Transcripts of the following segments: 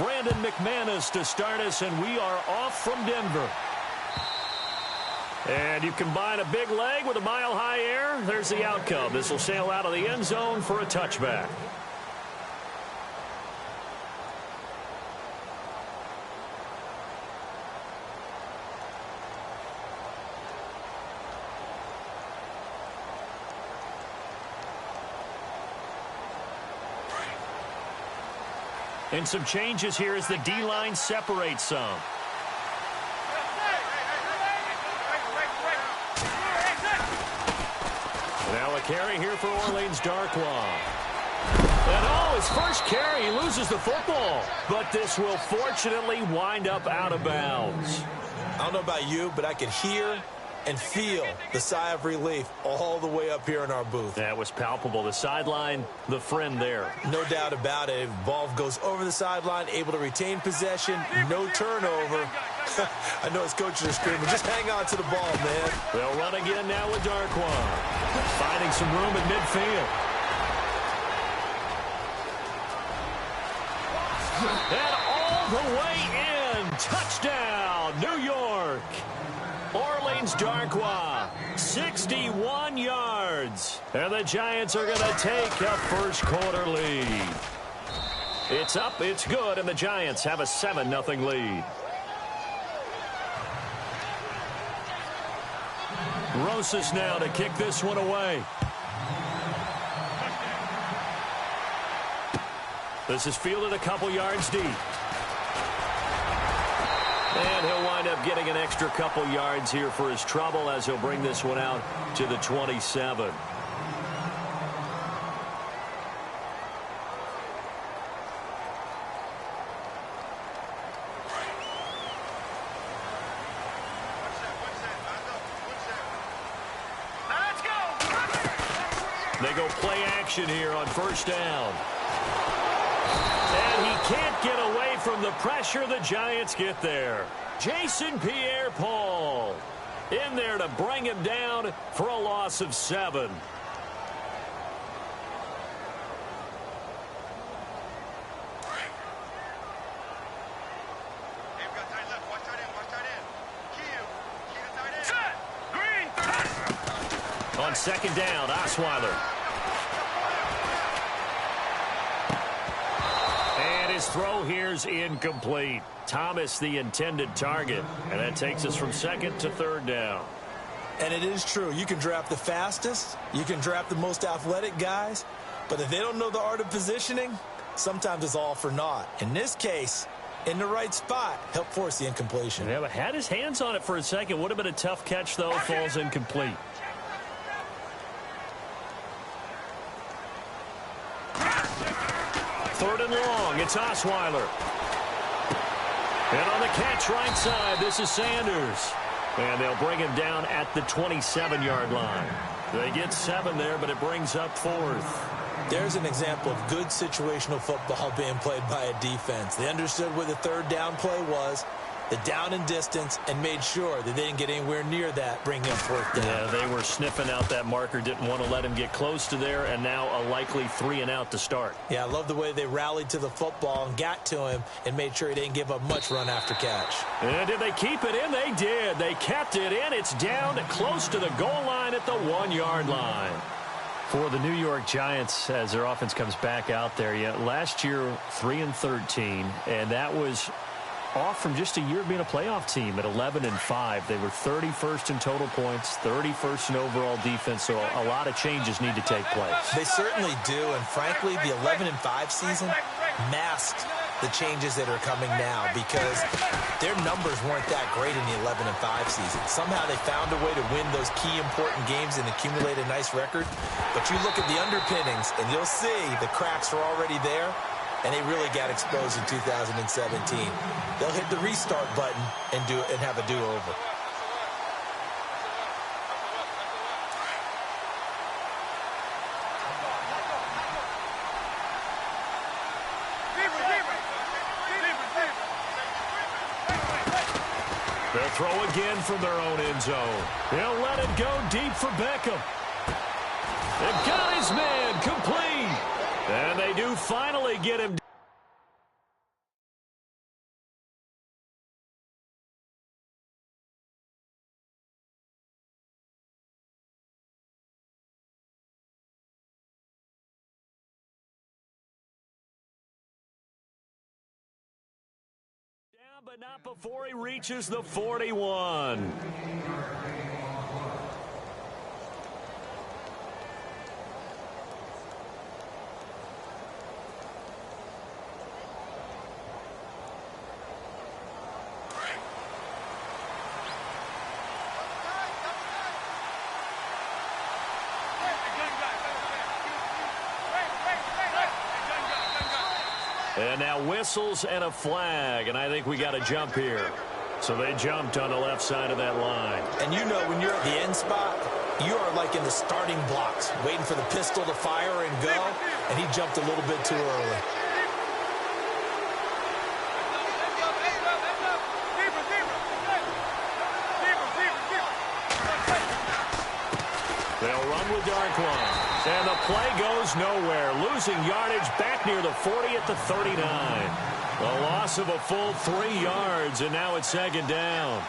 Brandon McManus to start us, and we are off from Denver. And you combine a big leg with a mile-high air, there's the outcome. This will sail out of the end zone for a touchback. And some changes here as the D-line separates some. Now a carry here for Orleans Darkwa. And his first carry, he loses the football. But this will fortunately wind up out of bounds. I don't know about you, but I could hear and feel the sigh of relief all the way up here in our booth. That was palpable. The sideline, the friend there. No doubt about it. Ball goes over the sideline, able to retain possession, no turnover. I know his coaches are screaming, just hang on to the ball, man. They'll run again now with Darkwa. Finding some room at midfield. And all the way in. Touchdown, New York. Orleans Darkwa, 61 yards. And the Giants are going to take a first-quarter lead. It's up, it's good, and the Giants have a 7-0 lead. Rosas now to kick this one away. This is fielded a couple yards deep. And he'll wind up getting an extra couple yards here for his trouble as he'll bring this one out to the 27. They go play action here on first down. And he can't get away from the pressure. The Giants get there. Jason Pierre-Paul in there to bring him down for a loss of 7. On second down, Osweiler. And his throw here's incomplete. Thomas the intended target. And that takes us from second to third down. And it is true. You can draft the fastest. You can draft the most athletic guys. But if they don't know the art of positioning, sometimes it's all for naught. In this case, in the right spot, helped force the incompletion. Yeah, but had his hands on it for a second. Would have been a tough catch, though. Falls incomplete. Third and long, it's Osweiler. And on the catch right side, this is Sanders. And they'll bring him down at the 27-yard line. They get 7 there, but it brings up 4th. There's an example of good situational football being played by a defense. They understood what the third down play was, the down and distance, and made sure that they didn't get anywhere near that, bringing up 4th down. Yeah, they were sniffing out that marker, didn't want to let him get close to there, and now a likely 3-and-out to start. Yeah, I love the way they rallied to the football and got to him and made sure he didn't give up much run after catch. And did they keep it in? They did. They kept it in. It's down close to the goal line at the 1-yard line. For the New York Giants, as their offense comes back out there, last year 3-13, and that was off from just a year of being a playoff team at 11-5. They were 31st in total points, 31st in overall defense, so a lot of changes need to take place. They certainly do, and frankly, the 11-5 season masked the changes that are coming now because their numbers weren't that great in the 11-5 season. Somehow they found a way to win those key important games and accumulate a nice record. But you look at the underpinnings, and you'll see the cracks are already there. And they really got exposed in 2017. They'll hit the restart button and have a do-over. They'll throw again from their own end zone. They'll let it go deep for Beckham. They've got his man complete. And they do finally get him but not before he reaches the 41. And now whistles and a flag, and I think we got a jump here. So they jumped on the left side of that line. And you know when you're at the end spot, you are like in the starting blocks, waiting for the pistol to fire and go, and he jumped a little bit too early. They'll run with Darkwan. And the play goes nowhere. Losing yardage back near the 40 at the 39. A loss of a full 3 yards, and now it's second down.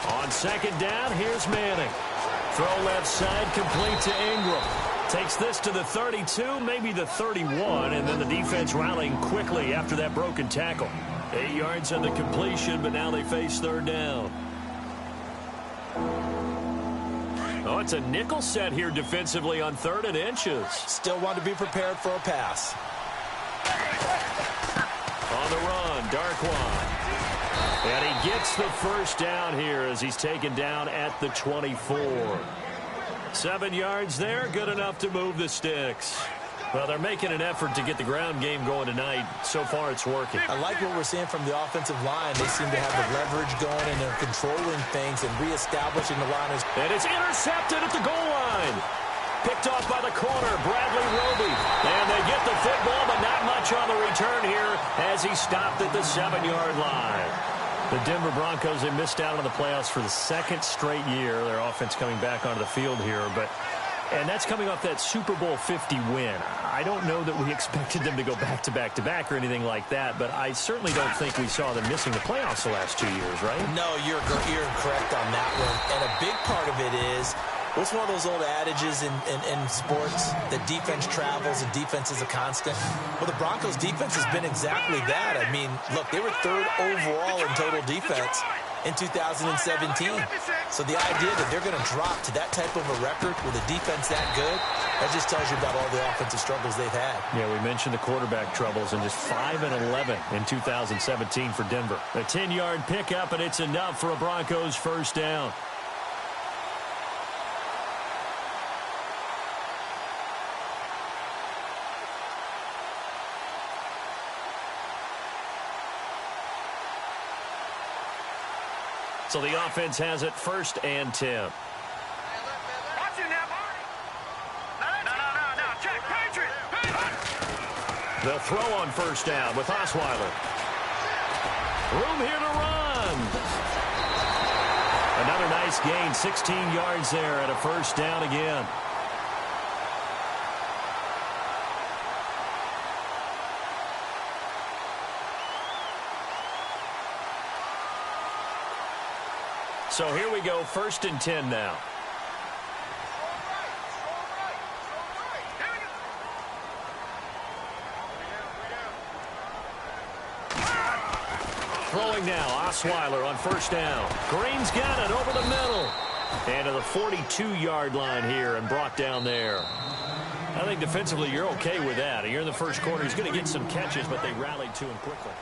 On second down, here's Manning. Throw left side, complete to Ingram. Takes this to the 32, maybe the 31, and then the defense rallying quickly after that broken tackle. 8 yards on the completion, but now they face third down. Oh, it's a nickel set here defensively on 3rd and inches. Still want to be prepared for a pass. On the run, Darkwan. And he gets the first down here as he's taken down at the 24. 7 yards there, good enough to move the sticks. Well, they're making an effort to get the ground game going tonight. So far, it's working. I like what we're seeing from the offensive line. They seem to have the leverage going, and they're controlling things and reestablishing the line. And it's intercepted at the goal line. Picked off by the corner, Bradley Roby. And they get the football, but not much on the return here as he stopped at the 7-yard line. The Denver Broncos, they missed out on the playoffs for the 2nd straight year. Their offense coming back onto the field here, and that's coming off that Super Bowl 50 win. I don't know that we expected them to go back-to-back-to-back or anything like that, but I certainly don't think we saw them missing the playoffs the last 2 years, right? No, you're correct on that one. And a big part of it is, what's one of those old adages in sports? That defense travels and defense is a constant. Well, the Broncos' defense has been exactly that. I mean, look, they were 3rd overall in total defense in 2017. So the idea that they're going to drop to that type of a record with a defense that good, that just tells you about all the offensive struggles they've had. Yeah, we mentioned the quarterback troubles, and just 5-11 in 2017 for Denver. A 10-yard pickup, and it's enough for a Broncos first down. So the offense has it 1st and 10. They'll throw on first down with Osweiler. Room here to run. Another nice gain, 16 yards there at a first down again. So here we go, 1st and 10 now. Throwing now, Osweiler on first down. Green's got it over the middle. And to the 42-yard line here and brought down there. I think defensively you're okay with that. You're in the first quarter. He's going to get some catches, but they rallied to him quickly.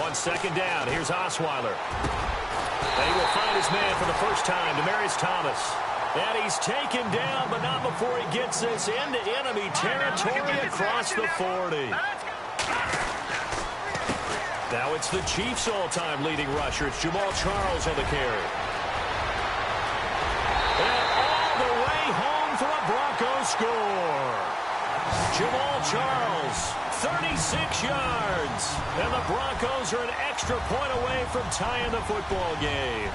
On second down, here's Osweiler. And he will find his man for the first time, Demaryius Thomas. And he's taken down, but not before he gets this into enemy territory across the 40. Now it's the Chiefs' all-time leading rusher. It's Jamal Charles on the carry. And all the way home for a Broncos score. Jamal Charles, 36 yards. And the Broncos are an extra point away from tying the football game.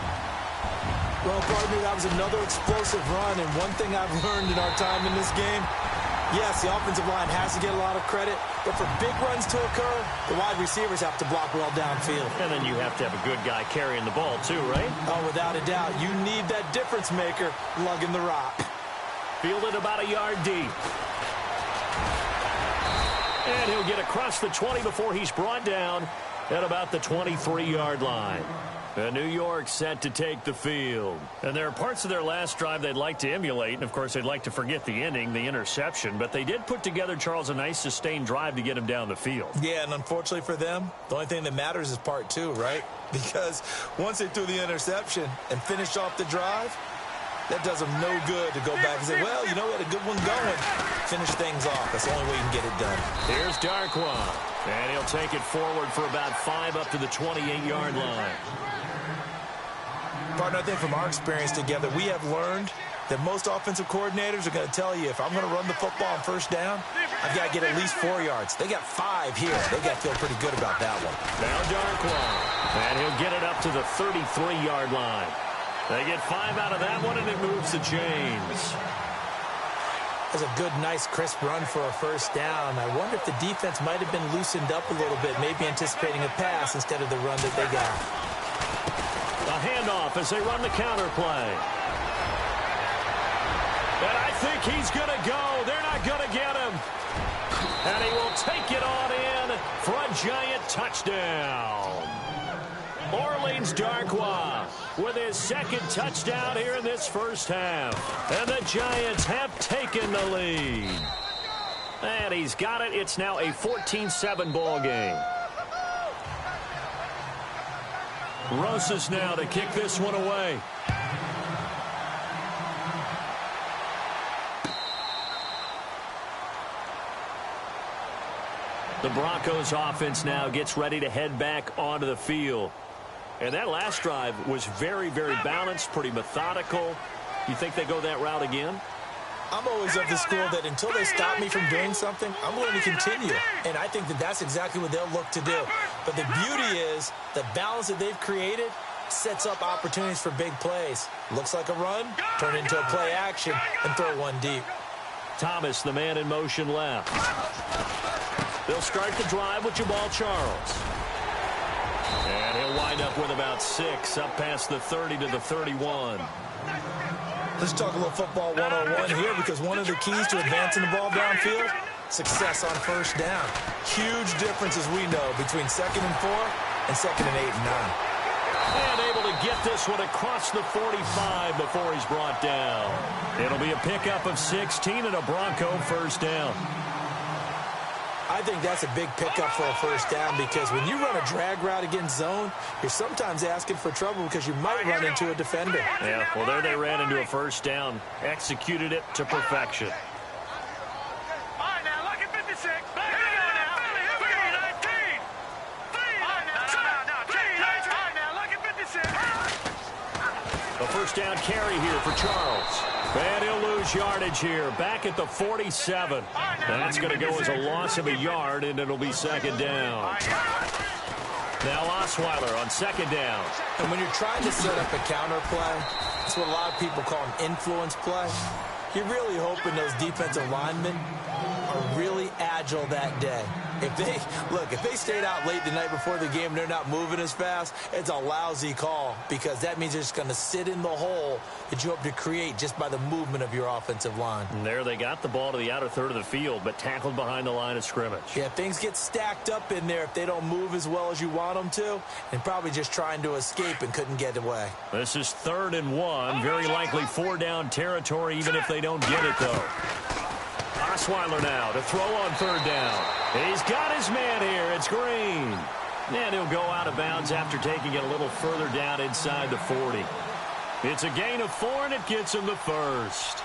Well, partner, that was another explosive run, and one thing I've learned in our time in this game, yes, the offensive line has to get a lot of credit, but for big runs to occur, the wide receivers have to block well downfield. And then you have to have a good guy carrying the ball too, right? Oh, without a doubt. You need that difference maker lugging the rock. Fielded about a yard deep. And he'll get across the 20 before he's brought down at about the 23-yard line. And New York set to take the field. And there are parts of their last drive they'd like to emulate. And, of course, they'd like to forget the ending, the interception. But they did put together, Charles, a nice sustained drive to get him down the field. Yeah, and unfortunately for them, the only thing that matters is part two, right? Because once they threw the interception and finished off the drive, that does them no good to go back and say, well, you know, we had a good one going. Finish things off. That's the only way you can get it done. Here's Darkwa. And he'll take it forward for about 5 up to the 28-yard line. Partner, I think from our experience together, we have learned that most offensive coordinators are going to tell you, if I'm going to run the football on first down, I've got to get at least 4 yards. They got 5 here. They got to feel pretty good about that one. Now Darkwa. And he'll get it up to the 33-yard line. They get 5 out of that one, and it moves the chains. That's a good, nice, crisp run for a first down. I wonder if the defense might have been loosened up a little bit, maybe anticipating a pass instead of the run that they got. A handoff as they run the counter play. And I think he's going to go. They're not going to get him. And he will take it on in for a giant touchdown. Orleans Darkwa with his second touchdown here in this first half. And the Giants have taken the lead. And he's got it. It's now a 14-7 ball game. Rosas now to kick this one away. The Broncos offense now gets ready to head back onto the field. And that last drive was very, very balanced, pretty methodical. You think they go that route again? I'm always of the school that until they stop me from doing something, I'm going to continue. And I think that that's exactly what they'll look to do. But the beauty is the balance that they've created sets up opportunities for big plays. Looks like a run, turn it into a play action, and throw one deep. Thomas, the man in motion left. They'll start the drive with Jamal Charles. And he'll wind up with about 6 up past the 30 to the 31. Let's talk a little football 101 here, because one of the keys to advancing the ball downfield, success on first down. Huge difference, as we know, between 2nd and 4 and 2nd and 8 and 9. And able to get this one across the 45 before he's brought down. It'll be a pickup of 16 and a Bronco first down. I think that's a big pickup for a first down, because when you run a drag route against zone, you're sometimes asking for trouble because you might run into a defender. Yeah, well, there they ran into a first down, executed it to perfection. All right, now, look at 56. Here we go now. 19. All right, now, look at 56. A first down carry here for Charles. And he'll lose yardage here, back at the 47. That's going to go as a loss of a yard, and it'll be 2nd down. Now Osweiler on 2nd down. And when you're trying to set up a counter play, it's what a lot of people call an influence play. You're really hoping those defensive linemen are really agile that day. If they stayed out late the night before the game and they're not moving as fast, it's a lousy call, because that means they're just going to sit in the hole that you hope to create just by the movement of your offensive line. And there they got the ball to the outer third of the field, but tackled behind the line of scrimmage. Yeah, things get stacked up in there if they don't move as well as you want them to, and probably just trying to escape and couldn't get away. This is 3rd and 1, very likely 4-down territory, even if they don't get it, though. Osweiler now to throw on 3rd down. He's got his man here. It's Green. And he'll go out of bounds after taking it a little further down inside the 40. It's a gain of 4, and it gets him the first.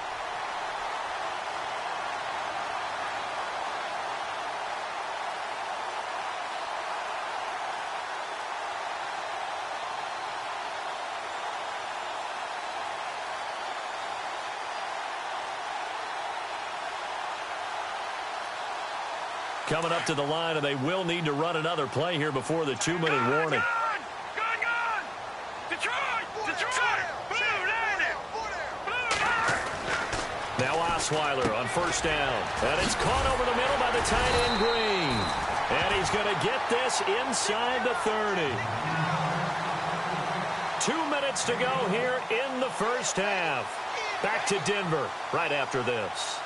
coming up to the line, and they will need to run another play here before the 2-minute warning. Gone! Detroit! Blue landed! Now Osweiler on first down. And it's caught over the middle by the tight end Green. And he's going to get this inside the 30. 2 minutes to go here in the first half. Back to Denver right after this.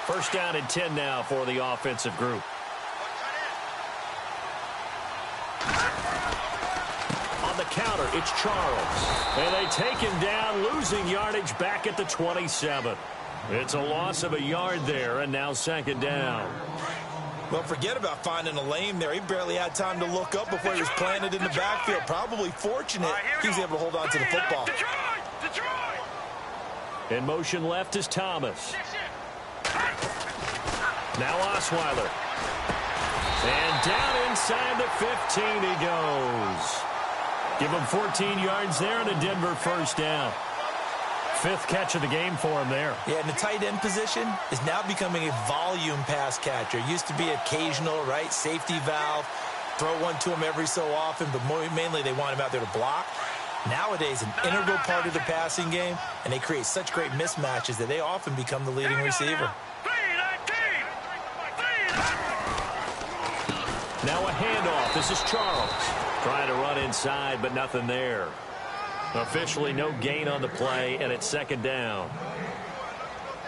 First down and 10 now for the offensive group. On the counter, it's Charles. And they take him down, losing yardage back at the 27. It's a loss of a yard there, and now second down. Well, forget about finding a lane there. He barely had time to look up before he was planted in the backfield. Probably fortunate he was able to hold on to the football. In motion left is Thomas. Now Osweiler. And down inside the 15 he goes. Give him 14 yards there and a Denver first down. Fifth catch of the game for him there. Yeah, and the tight end position is now becoming a volume pass catcher. Used to be occasional, right? Safety valve. Throw one to him every so often, but mainly they want him out there to block. Nowadays, an integral part of the passing game, and they create such great mismatches that they often become the leading receiver. Now a handoff. This is Charles. Trying to run inside, but nothing there. Officially no gain on the play, and it's second down.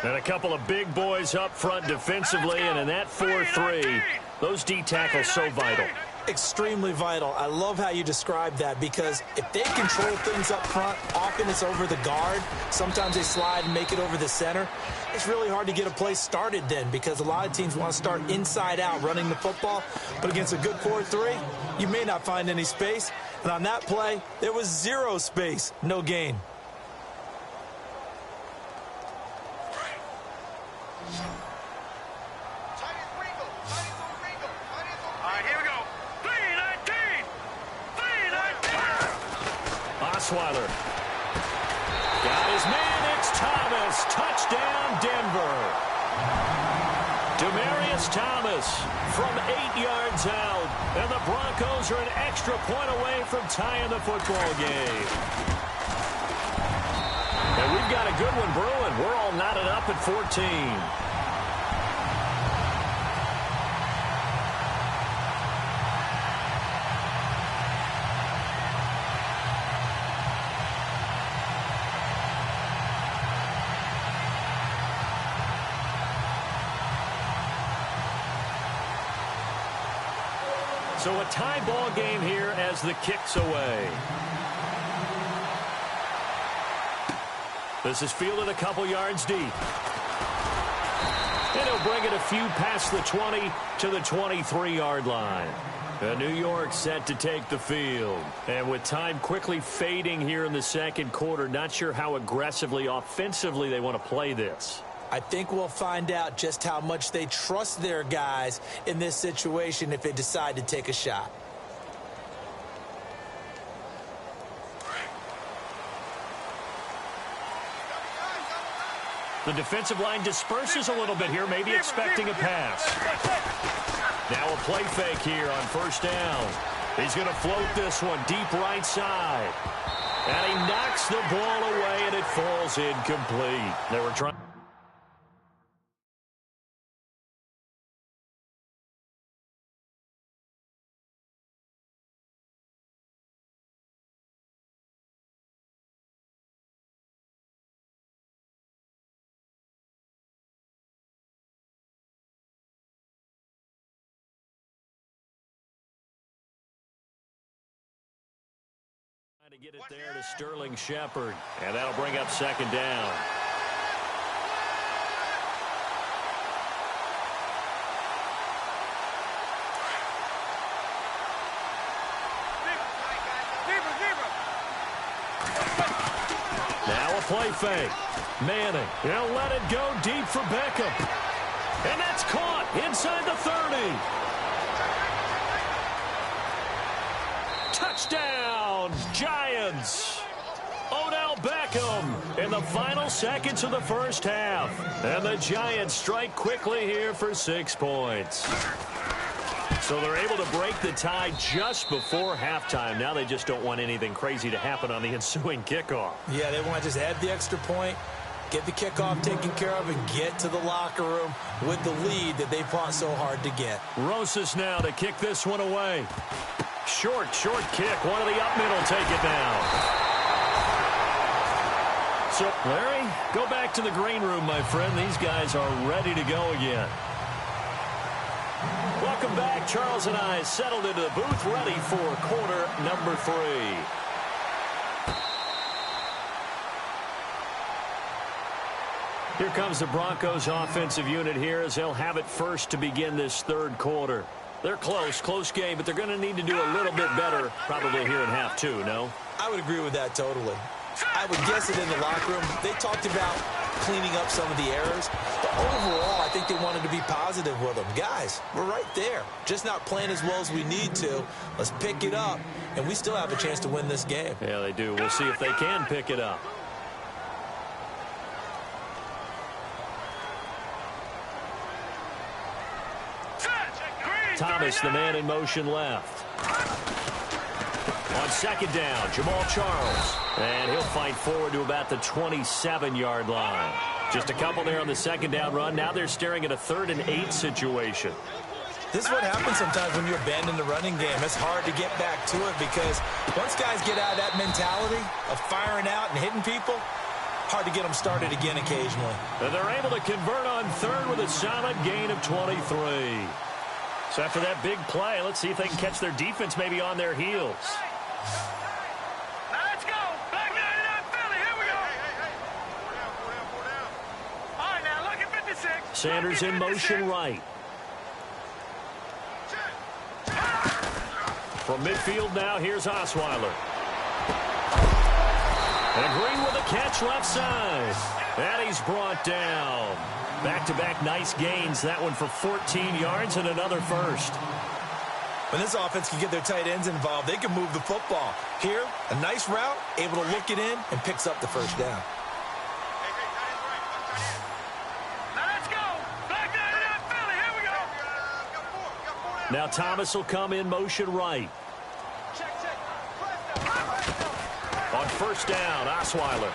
And a couple of big boys up front defensively, and in that 4-3, those D tackles so vital. Extremely vital. I love how you describe that, because if they control things up front, often it's over the guard. Sometimes they slide and make it over the center. It's really hard to get a play started then, because a lot of teams want to start inside out running the football. But against a good 4-3, you may not find any space. And on that play, there was zero space, no gain. Osweiler. Got his man, it's Thomas. Touchdown, Denver. Demaryius Thomas from 8 yards out. And the Broncos are an extra point away from tying the football game. And we've got a good one brewing. We're all knotted up at 14. So a tie ball game here as the kick's away. This is fielded a couple yards deep. And he'll bring it a few past the 20 to the 23-yard line. And New York set to take the field. And with time quickly fading here in the second quarter, not sure how aggressively, offensively they want to play this. I think we'll find out just how much they trust their guys in this situation if they decide to take a shot. The defensive line disperses a little bit here, maybe expecting a pass. Now a play fake here on first down. He's going to float this one deep right side. And he knocks the ball away, and it falls incomplete. They were trying. To get it there to Sterling Shepard, and that'll bring up second down. Now a play fake. Manning, he'll let it go deep for Beckham. And that's caught inside the 30. Touchdown, Giants. Odell Beckham in the final seconds of the first half. And the Giants strike quickly here for 6 points. So they're able to break the tie just before halftime. Now they just don't want anything crazy to happen on the ensuing kickoff. Yeah, they want to just add the extra point, get the kickoff taken care of, and get to the locker room with the lead that they fought so hard to get. Rosas now to kick this one away. Short kick. One of the up middle take it down. So, Larry, go back to the green room, my friend. These guys are ready to go again. Welcome back. Charles and I settled into the booth, ready for quarter number 3. Here comes the Broncos offensive unit here as they'll have it first to begin this third quarter. They're close game, but they're going to need to do a little bit better probably here in half 2, no? I would agree with that totally. I would guess it in the locker room. They talked about cleaning up some of the errors, but overall, I think they wanted to be positive with them. Guys, we're right there. Just not playing as well as we need to. Let's pick it up, and we still have a chance to win this game. Yeah, they do. We'll see if they can pick it up. Thomas, the man in motion left. On second down, Jamal Charles. And he'll fight forward to about the 27-yard line. Just a couple there on the second down run. Now they're staring at a 3rd and 8 situation. This is what happens sometimes when you abandon the running game. It's hard to get back to it because once guys get out of that mentality of firing out and hitting people, hard to get them started again occasionally. And they're able to convert on 3rd with a solid gain of 23. So after that big play, let's see if they can catch their defense maybe on their heels. Now let's go. Black 99 Philly. Here we go. All right, now look at 56. Sanders in motion right. From midfield now, here's Osweiler. And Green with a catch left side. And he's brought down. Back-to-back nice gains. That one for 14 yards and another first. When this offense can get their tight ends involved, they can move the football. Here, a nice route, able to look it in, and picks up the first down. Now let's go. Black 99 Philly. Here we go. Now Thomas will come in motion right. On first down, Osweiler.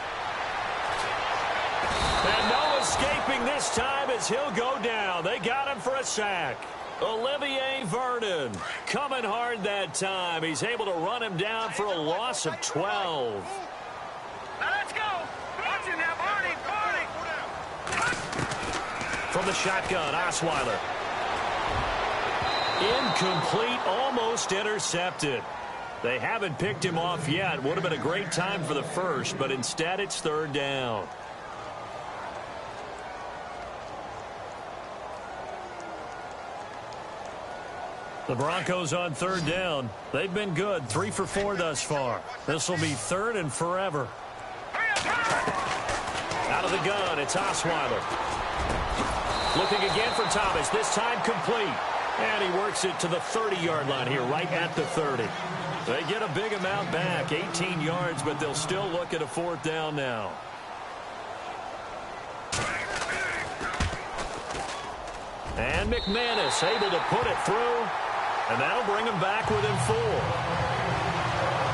And no escaping this time as he'll go down. They got him for a sack. Olivier Vernon coming hard that time. He's able to run him down for a loss of 12. Now let's go. Watch it now, Barney. From the shotgun, Osweiler. Incomplete, almost intercepted. They haven't picked him off yet. Would have been a great time for the first, but instead it's 3rd down. The Broncos on 3rd down. They've been good. 3 for 4 thus far. This will be 3rd and forever. Out of the gun, it's Osweiler. Looking again for Thomas. This time complete. And he works it to the 30-yard line here, right at the 30. They get a big amount back, 18 yards, but they'll still look at a 4th down now. And McManus able to put it through. And that'll bring him back within 4.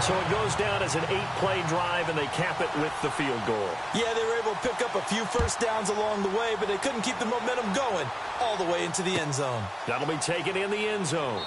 So it goes down as an 8-play drive, and they cap it with the field goal. Yeah, they were able to pick up a few first downs along the way, but they couldn't keep the momentum going all the way into the end zone. That'll be taken in the end zone.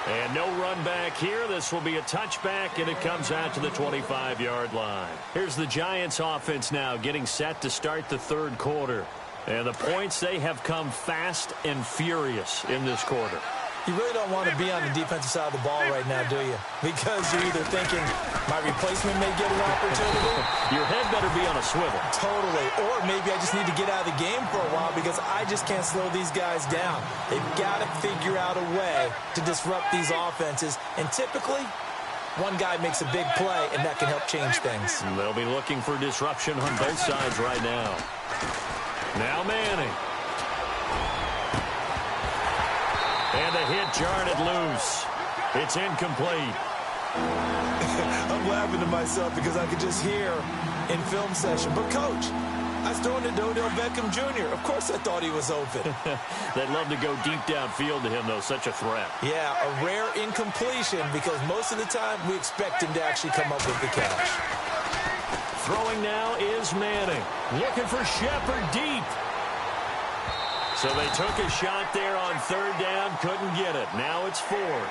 And no run back here. This will be a touchback, and it comes out to the 25-yard line. Here's the Giants offense now getting set to start the 3rd quarter. And the points, they have come fast and furious in this quarter. You really don't want to be on the defensive side of the ball right now, do you? Because you're either thinking, my replacement may get an opportunity. Your head better be on a swivel. Totally. Or maybe I just need to get out of the game for a while because I just can't slow these guys down. They've got to figure out a way to disrupt these offenses. And typically, One guy makes a big play, and that can help change things. They'll be looking for disruption on both sides right now. Now Manning. And the hit jarred it loose. It's incomplete. I'm laughing to myself because I could just hear in film session. But, Coach, I was throwing it to Odell Beckham Jr. Of course I thought he was open. They'd love to go deep downfield to him, though. Such a threat. Yeah, a rare incompletion because most of the time we expect him to actually come up with the catch. Throwing now is Manning. Looking for Shepard deep. So they took a shot there on third down. Couldn't get it. Now it's fourth.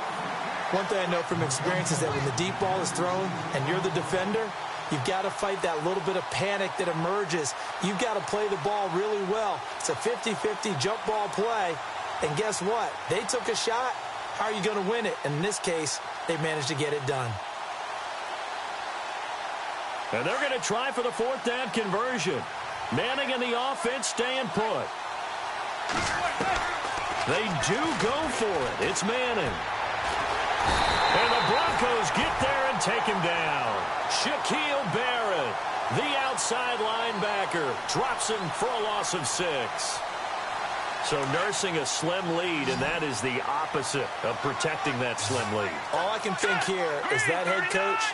One thing I know from experience is that when the deep ball is thrown and you're the defender, you've got to fight that little bit of panic that emerges. You've got to play the ball really well. It's a 50-50 jump ball play. And guess what? They took a shot. How are you going to win it? And in this case, they managed to get it done. And they're going to try for the fourth down conversion. Manning and the offense staying put. They do go for it. It's Manning. And the Broncos get there and take him down. Shaquille Barrett, the outside linebacker, drops him for a loss of 6. So nursing a slim lead, and that is the opposite of protecting that slim lead. All I can think here is that head coach,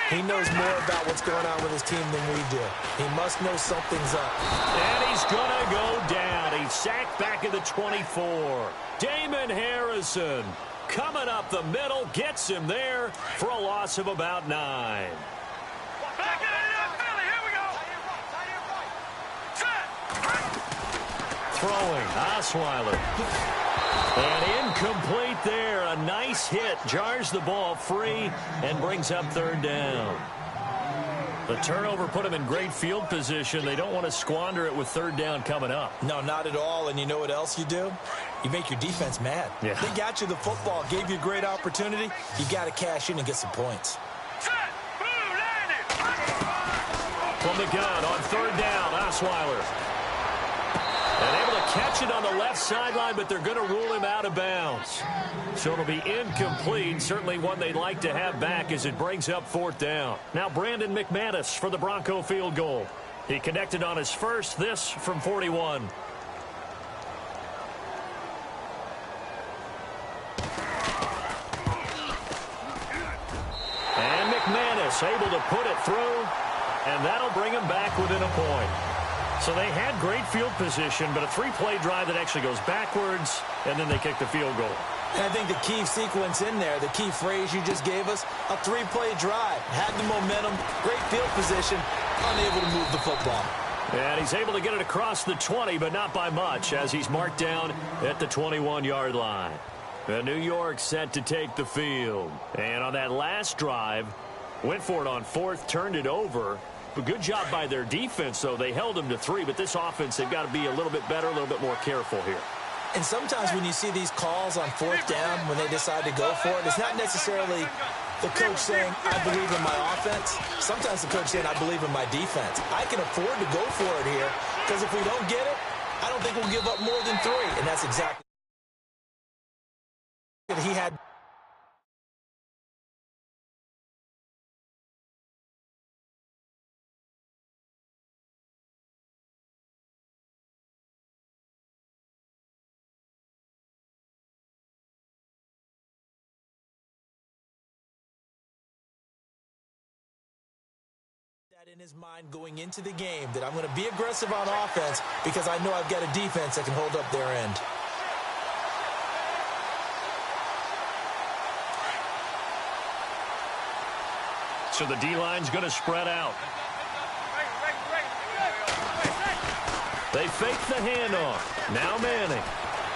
he knows more about what's going on with his team than we do. He must know something's up. And he's going to go down. He's sacked back at the 24. Damon Harrison coming up the middle, gets him there for a loss of about 9. Back it up, Philly. Here we go. Set. Throwing, Osweiler. And incomplete there. A nice hit. Jars the ball free and brings up third down. The turnover put them in great field position. They don't want to squander it with third down coming up. No, not at all. And you know what else you do? You make your defense mad. Yeah. They got you the football, gave you a great opportunity. You got to cash in and get some points. Set. Boom. Landed. From the gun on third down, Osweiler. And able to catch it on the left sideline, but they're going to rule him out of bounds. So it'll be incomplete. Certainly one they'd like to have back as it brings up fourth down. Now Brandon McManus for the Bronco field goal. He connected on his first, this from 41. And McManus able to put it through, and that'll bring him back within a point. So they had great field position, but a three-play drive that actually goes backwards, and then they kick the field goal. And I think the key sequence in there, the key phrase you just gave us, a three-play drive. Had the momentum, great field position, unable to move the football. And he's able to get it across the 20, but not by much, as he's marked down at the 21-yard line. And New York set to take the field. And on that last drive, went for it on fourth, turned it over. But good job by their defense, though. They held them to 3, but this offense, they've got to be a little bit better, a little bit more careful here. And sometimes when you see these calls on fourth down, when they decide to go for it, it's not necessarily the coach saying, I believe in my offense. Sometimes the coach saying, I believe in my defense. I can afford to go for it here, because if we don't get it, I don't think we'll give up more than 3. And that's exactly what he had. In his mind going into the game that I'm going to be aggressive on offense because I know I've got a defense that can hold up their end. So the D-line's going to spread out. They fake the handoff. Now Manning.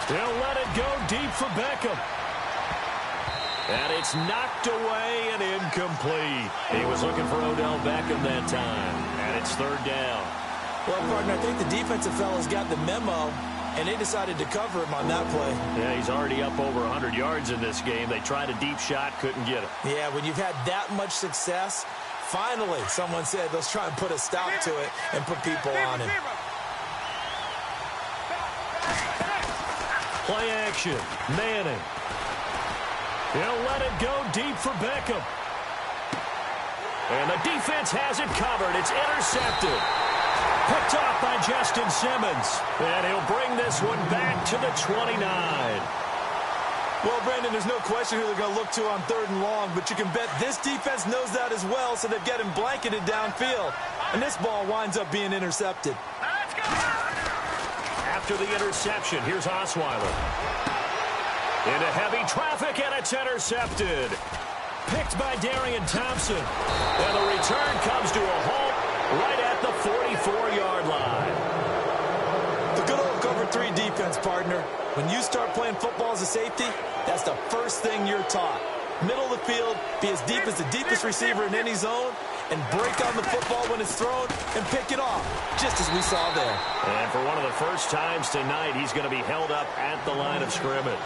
They'll let it go deep for Beckham. And it's knocked away and incomplete. He was looking for Odell Beckham that time. And it's third down. Well, partner, I think the defensive fellas got the memo, and they decided to cover him on that play. Yeah, he's already up over 100 yards in this game. They tried a deep shot, couldn't get it. Yeah, when you've had that much success, finally someone said, let's try and put a stop to it and put people on him. Play action. Manning. He'll let it go deep for Beckham. And the defense has it covered. It's intercepted. Picked off by Justin Simmons. And he'll bring this one back to the 29. Well, Brandon, there's no question who they're going to look to on 3rd and long, but you can bet this defense knows that as well, so they've got him blanketed downfield. And this ball winds up being intercepted. Let's go! After the interception, here's Osweiler. Into heavy traffic, and it's intercepted. Picked by Darian Thompson. And the return comes to a halt right at the 44-yard line. The good old cover 3 defense, partner. When you start playing football as a safety, that's the first thing you're taught. Middle of the field, be as deep as the deepest receiver in any zone, and break on the football when it's thrown and pick it off, just as we saw there. And for one of the first times tonight, he's going to be held up at the line of scrimmage.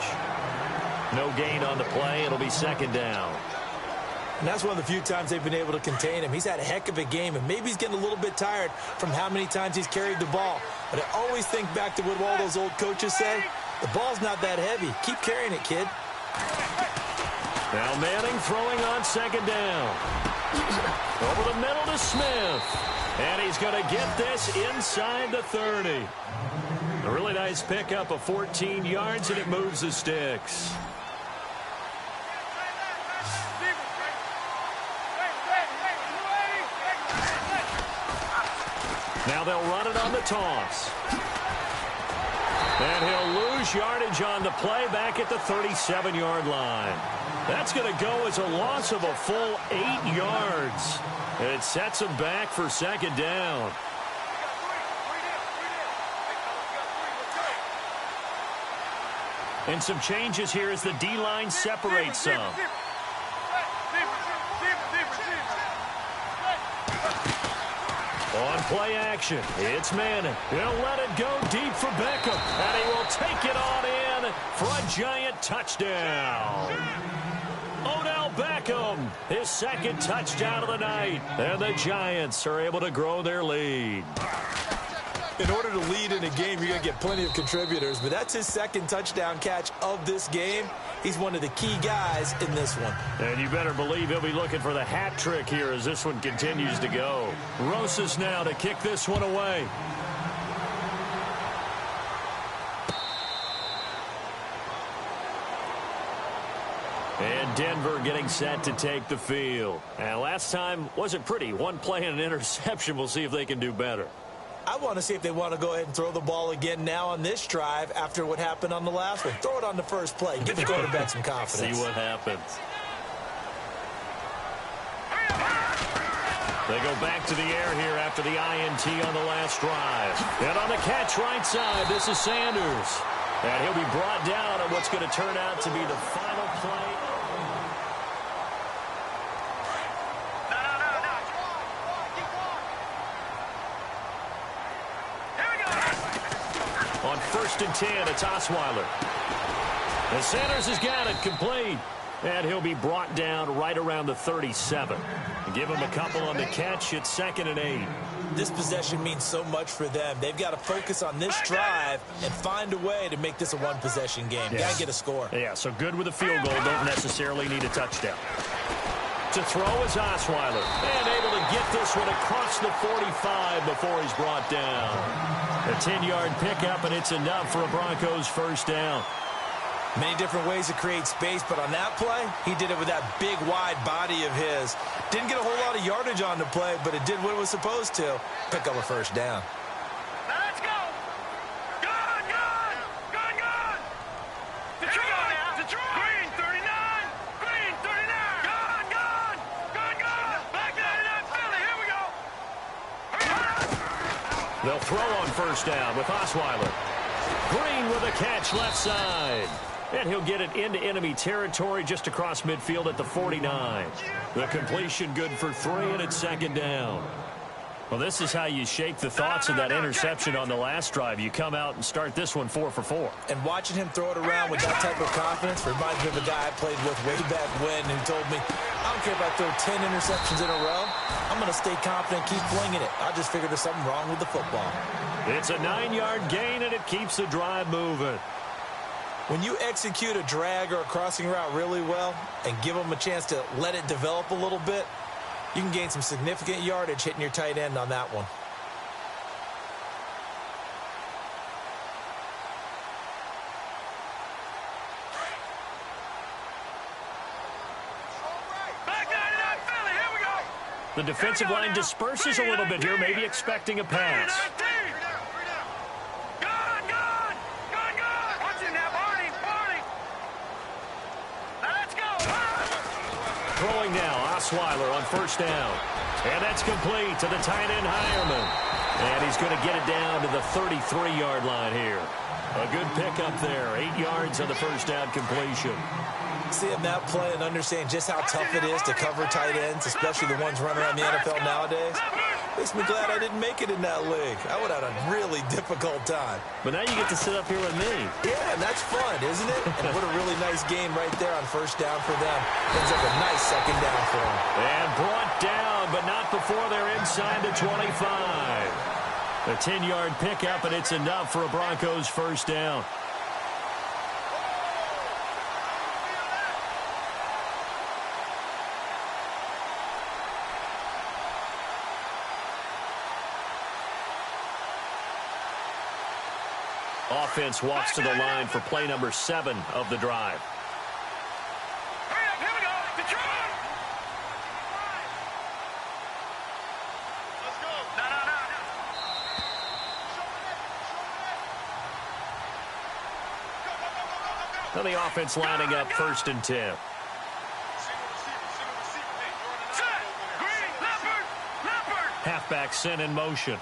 No gain on the play. It'll be 2nd down. And that's one of the few times they've been able to contain him. He's had a heck of a game, and maybe he's getting a little bit tired from how many times he's carried the ball. But I always think back to what all those old coaches say. The ball's not that heavy. Keep carrying it, kid. Now Manning throwing on 2nd down. Over the middle to Smith. And he's going to get this inside the 30. A really nice pickup of 14 yards, and it moves the sticks. Now they'll run it on the toss. And he'll lose yardage on the play back at the 37-yard line. That's going to go as a loss of a full 8 yards. It sets him back for 2nd down. And some changes here as the D-line separates some. On play action, it's Manning. He'll let it go deep for Beckham. And he will take it on in for a giant touchdown. Odell Beckham, his 2nd touchdown of the night. And the Giants are able to grow their lead. In order to lead in a game, you're going to get plenty of contributors, but that's his 2nd touchdown catch of this game. He's one of the key guys in this one. And you better believe he'll be looking for the hat trick here as this one continues to go. Rosas now to kick this one away. And Denver getting set to take the field. And last time wasn't pretty. One play and an interception. We'll see if they can do better. I want to see if they want to go ahead and throw the ball again now on this drive after what happened on the last one. Throw it on the first play. Give the quarterback some confidence. See what happens. They go back to the air here after the INT on the last drive. And on the catch right side, this is Sanders. And he'll be brought down on what's going to turn out to be the final play. On 1st and 10, it's Osweiler. And Sanders has got it complete. And he'll be brought down right around the 37. Give him a couple on the catch. It's 2nd and 8. This possession means so much for them. They've got to focus on this drive and find a way to make this a one-possession game. Yes. Got to get a score. Yeah, so good with a field goal. Don't necessarily need a touchdown. To throw is Osweiler. And able to get this one across the 45 before he's brought down. A 10-yard pickup, and it's enough for a Broncos 1st down. Many different ways to create space, but on that play, he did it with that big, wide body of his. Didn't get a whole lot of yardage on the play, but it did what it was supposed to. Pick up a 1st down. Let's go! Good, good! Good, good! Detroit now! Detroit! Green 39! Green 39! Good, good! Good, good! Black 99 Philly, here we go! They'll throw on 1st down with Osweiler. Green with a catch left side. And he'll get it into enemy territory just across midfield at the 49. The completion good for 3, and it's 2nd down. Well, this is how you shake the thoughts of that interception on the last drive. You come out and start this one 4 for 4. And watching him throw it around with that type of confidence reminds me of a guy I played with way back when who told me, I don't care if I throw 10 interceptions in a row. I'm going to stay confident, keep flinging it. I just figured there's something wrong with the football. It's a 9-yard gain, and it keeps the drive moving. When you execute a drag or a crossing route really well and give them a chance to let it develop a little bit, You can gain some significant yardage hitting your tight end on that one. The defensive line disperses a little bit here, maybe expecting a pass. Throwing now, Osweiler on first down. And that's complete to the tight end, Hireman. And he's going to get it down to the 33-yard line here. A good pickup there, 8 yards on the first down completion. Seeing that play and understanding just how tough it is to cover tight ends, especially the ones running around the NFL nowadays, makes me glad I didn't make it in that league. I would have had a really difficult time. But now you get to sit up here with me. Yeah, and that's fun, isn't it? And what a really nice game right there on first down for them. Ends up a nice second down for them. And brought down, but not before they're inside the 25. A 10-yard pickup, and it's enough for a Broncos first down. Offense walks to the line for play number 7 of the drive. Here we go. Detroit. Let's go. Now the offense lining up first and 10. Halfback sent in motion.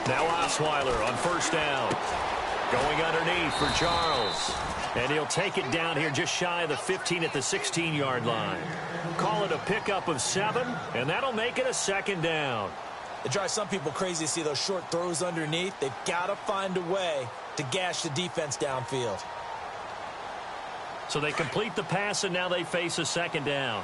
Now Osweiler on first down. Going underneath for Charles. And he'll take it down here just shy of the 15 at the 16-yard line. Call it a pickup of 7, and that'll make it a second down. It drives some people crazy to see those short throws underneath. They've got to find a way to gash the defense downfield. So they complete the pass, and now they face a second down.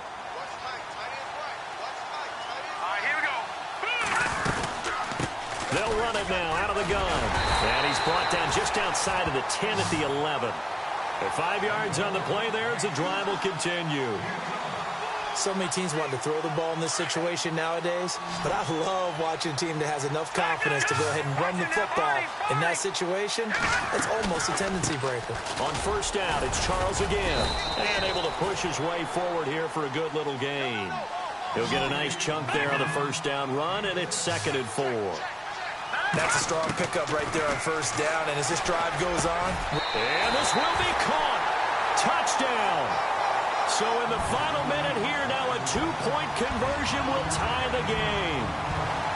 They'll run it now out of the gun. And he's brought down just outside of the 10 at the 11. At 5 yards on the play there as the drive will continue. So many teams want to throw the ball in this situation nowadays, but I love watching a team that has enough confidence to go ahead and run the football. In that situation, it's almost a tendency breaker. On first down, it's Charles again. And able to push his way forward here for a good little gain. He'll get a nice chunk there on the first down run, and it's 2nd and 4. That's a strong pickup right there on first down, and as this drive goes on. And this will be caught. Touchdown. So in the final minute here, now a 2-point conversion will tie the game.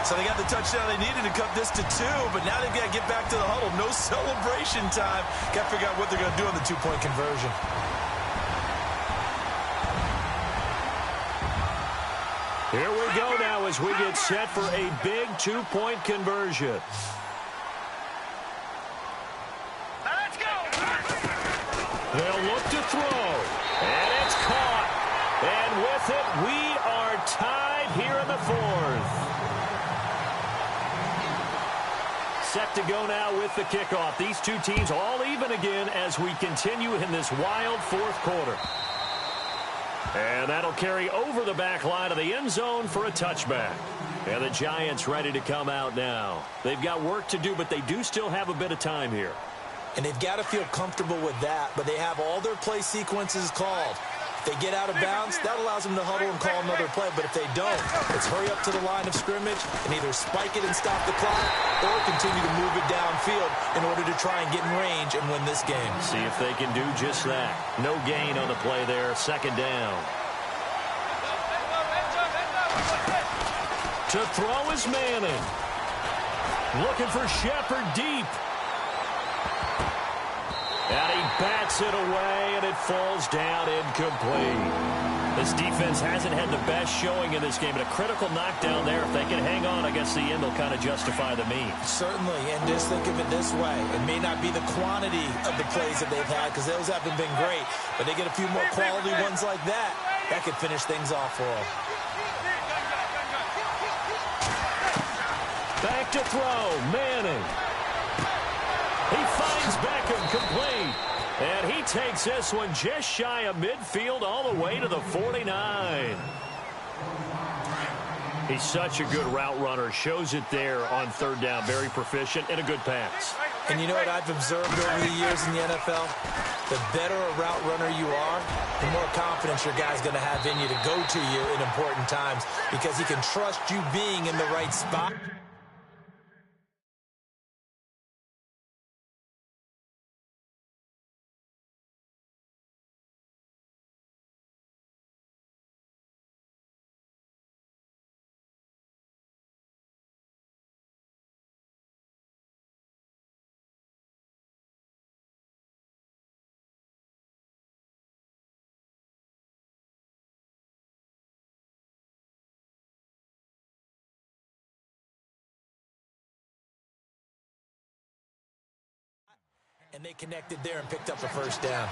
So they got the touchdown they needed to cut this to 2, but now they've got to get back to the huddle. No celebration time. Got to figure out what they're going to do on the 2-point conversion. Here we go now as we get set for a big 2-point conversion. Let's go. They'll look to throw. And it's caught. And with it, we are tied here in the 4th. Set to go now with the kickoff. These two teams all even again as we continue in this wild 4th quarter. And that'll carry over the back line of the end zone for a touchback. And the Giants ready to come out now. They've got work to do, but they do still have a bit of time here. And they've got to feel comfortable with that, but they have all their play sequences called. If they get out of bounds, that allows them to huddle and call another play. But if they don't, it's hurry up to the line of scrimmage and either spike it and stop the clock or continue to move it downfield in order to try and get in range and win this game. See if they can do just that. No gain on the play there. 2nd down. To throw is Manning. Looking for Shepard deep. And he bats it away, and it falls down incomplete. This defense hasn't had the best showing in this game, but a critical knockdown there. If they can hang on, I guess the end will kind of justify the means. Certainly, and just think of it this way. It may not be the quantity of the plays that they've had because those haven't been great, but they get a few more quality ones like that. That could finish things off for them. Back to throw, Manning. He finds Beckham complete. And he takes this one just shy of midfield all the way to the 49. He's such a good route runner. Shows it there on third down. Very proficient and a good pass. And you know what I've observed over the years in the NFL? The better a route runner you are, the more confidence your guy's going to have in you to go to you in important times because he can trust you being in the right spot. And they connected there and picked up a first down.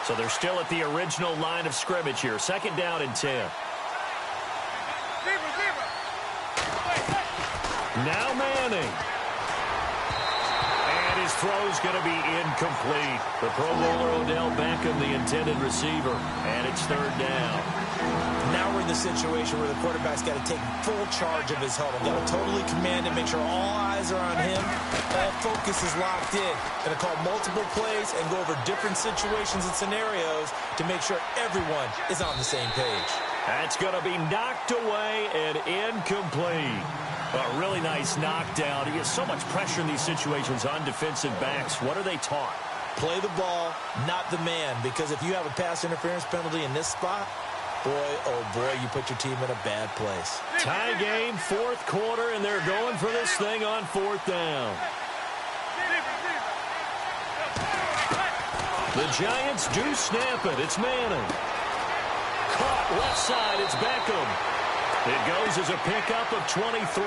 So they're still at the original line of scrimmage here. Second down and 10. Now Manning. And his throw's going to be incomplete. The Pro Bowler Odell Beckham, the intended receiver. And it's third down. Now we're in the situation where the quarterback's got to take full charge of his huddle. Got to totally command it, make sure all eyes are on him. All focus is locked in. Going to call multiple plays and go over different situations and scenarios to make sure everyone is on the same page. That's going to be knocked away and incomplete. A really nice knockdown. He has so much pressure in these situations on defensive backs. What are they taught? Play the ball, not the man, because if you have a pass interference penalty in this spot, boy, oh boy, you put your team in a bad place. Tie game, fourth quarter, and they're going for this thing on fourth down. The Giants do snap it. It's Manning. Caught left side. It's Beckham. It goes as a pickup of 23.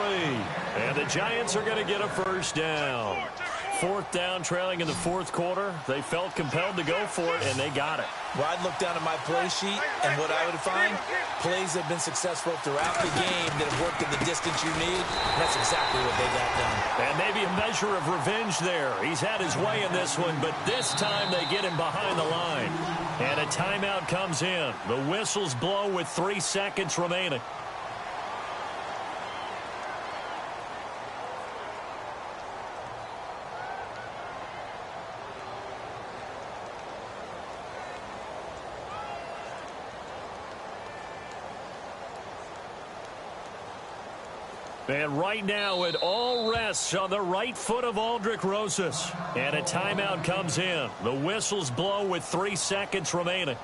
And the Giants are going to get a first down. Fourth down, trailing in the fourth quarter. They felt compelled to go for it, and they got it. Well, I'd look down at my play sheet, and what I would find, plays have been successful throughout the game that have worked in the distance you need. And that's exactly what they got done. And maybe a measure of revenge there. He's had his way in this one, but this time they get him behind the line. And a timeout comes in. The whistles blow with 3 seconds remaining. And right now, it all rests on the right foot of Aldrick Rosas. And a timeout comes in. The whistles blow with 3 seconds remaining.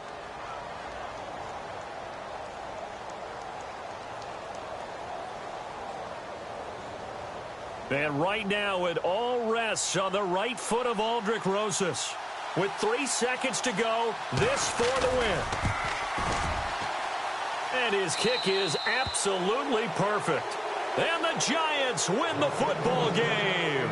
And right now, it all rests on the right foot of Aldrick Rosas. With 3 seconds to go, this for the win. And his kick is absolutely perfect. And the Giants win the football game.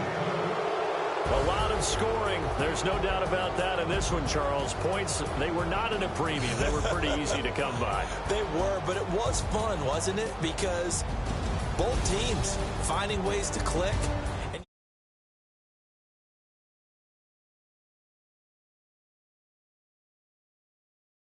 A lot of scoring. There's no doubt about that in this one, Charles. Points, they were not in a premium. They were pretty easy to come by. They were, but it was fun, wasn't it? Because both teams finding ways to click,